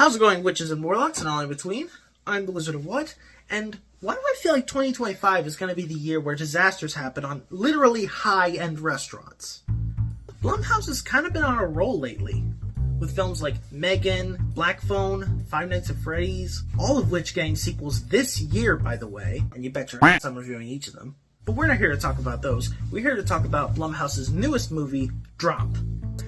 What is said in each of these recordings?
How's it going, witches and warlocks and all in between? I'm the Wizard of What, and why do I feel like 2025 is going to be the year where disasters happen on literally high-end restaurants? Blumhouse has kind of been on a roll lately, with films like Megan, Black Phone, Five Nights at Freddy's, all of which getting sequels this year, by the way, and you bet your ass I'm reviewing each of them. But we're not here to talk about those. We're here to talk about Blumhouse's newest movie, Drop.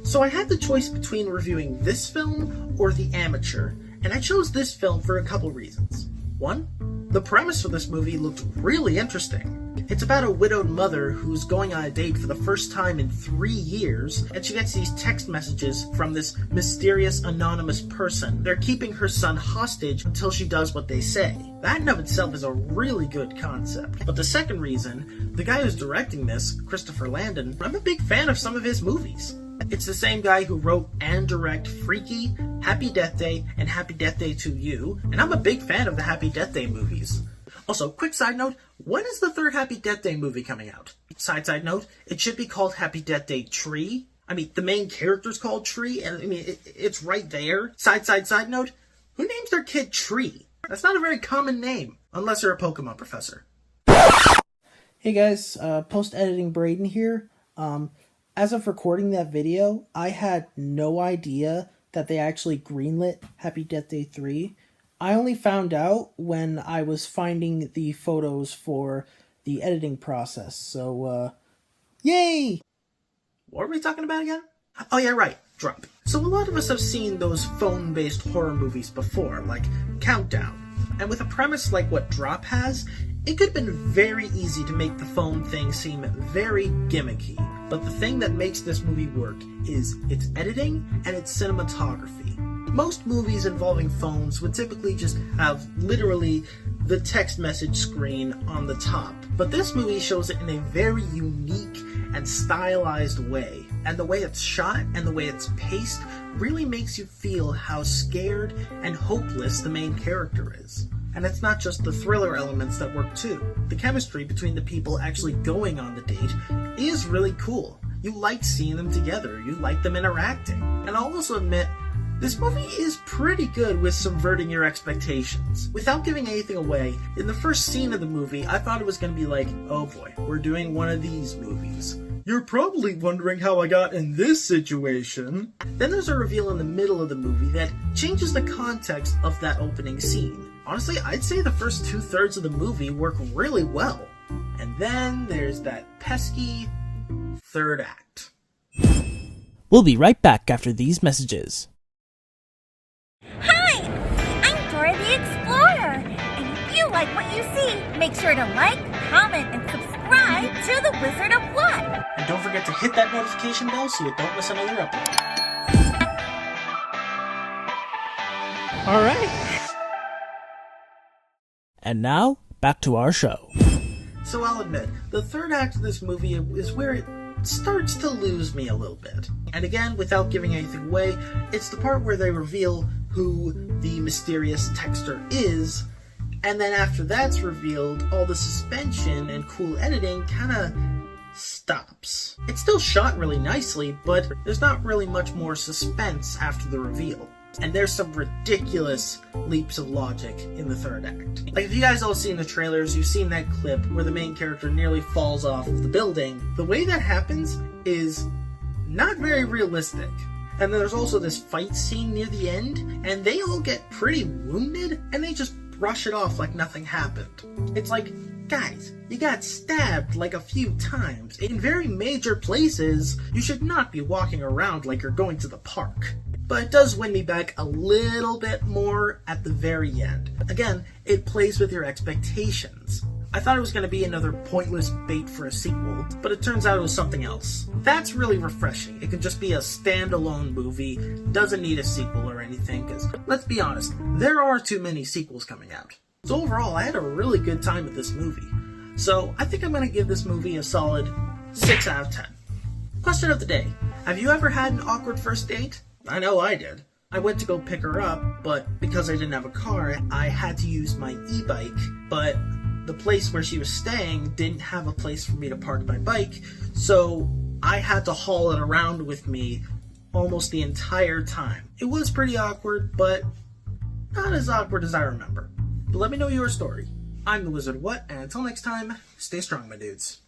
So I had the choice between reviewing this film or The Amateur, and I chose this film for a couple reasons. One, the premise for this movie looked really interesting. It's about a widowed mother who's going on a date for the first time in 3 years, and she gets these text messages from this mysterious anonymous person. They're keeping her son hostage until she does what they say. That in of itself is a really good concept. But the second reason, the guy who's directing this, Christopher Landon, I'm a big fan of some of his movies. It's the same guy who wrote and directed Freaky, Happy Death Day, and Happy Death Day 2 U, and I'm a big fan of the Happy Death Day movies. Also, quick side note, when is the third Happy Death Day movie coming out? Side note, it should be called Happy Death Day Tree. I mean, the main character's called Tree, and I mean, it's right there. Side note, who names their kid Tree? That's not a very common name, unless you're a Pokemon professor. Hey guys, post-editing Braden here. As of recording that video, I had no idea that they actually greenlit Happy Death Day 3. I only found out when I was finding the photos for the editing process, so, yay! What were we talking about again? Oh yeah, right, Drop. So a lot of us have seen those phone-based horror movies before, like Countdown. And with a premise like what Drop has, it could have been very easy to make the phone thing seem very gimmicky. But the thing that makes this movie work is its editing and its cinematography. Most movies involving phones would typically just have literally the text message screen on the top. But this movie shows it in a very unique and stylized way. And the way it's shot and the way it's paced really makes you feel how scared and hopeless the main character is. And it's not just the thriller elements that work too. The chemistry between the people actually going on the date is really cool. You like seeing them together, you like them interacting. And I'll also admit, this movie is pretty good with subverting your expectations. Without giving anything away, in the first scene of the movie, I thought it was going to be like, oh boy, we're doing one of these movies. You're probably wondering how I got in this situation. Then there's a reveal in the middle of the movie that changes the context of that opening scene. Honestly, I'd say the first 2/3 of the movie work really well. And then there's that pesky third act. We'll be right back after these messages. Hi! I'm Dora the Explorer! And if you like what you see, make sure to like, comment, and subscribe to the Wizard of What! And don't forget to hit that notification bell so you don't miss another upload. Alright. And now, back to our show. So I'll admit, the third act of this movie is where it starts to lose me a little bit. And again, without giving anything away, it's the part where they reveal who the mysterious texter is, and then after that's revealed, all the suspension and cool editing kinda stops. It's still shot really nicely, but there's not really much more suspense after the reveal. And there's some ridiculous leaps of logic in the third act. Like, if you guys all seen the trailers, you've seen that clip where the main character nearly falls off of the building. The way that happens is not very realistic. And then there's also this fight scene near the end, and they all get pretty wounded, and they just brush it off like nothing happened. It's like, guys, you got stabbed like a few times. In very major places, you should not be walking around like you're going to the park. But it does win me back a little bit more at the very end. Again, it plays with your expectations. I thought it was going to be another pointless bait for a sequel, but it turns out it was something else. That's really refreshing. It can just be a standalone movie, doesn't need a sequel or anything, because let's be honest, there are too many sequels coming out. So overall, I had a really good time with this movie. So I think I'm going to give this movie a solid 6 out of 10. Question of the day. Have you ever had an awkward first date? I know I did. I went to go pick her up, but because I didn't have a car, I had to use my e-bike, but the place where she was staying didn't have a place for me to park my bike, so I had to haul it around with me almost the entire time. It was pretty awkward, but not as awkward as I remember. But let me know your story. I'm the Wizard of What, and until next time, stay strong, my dudes.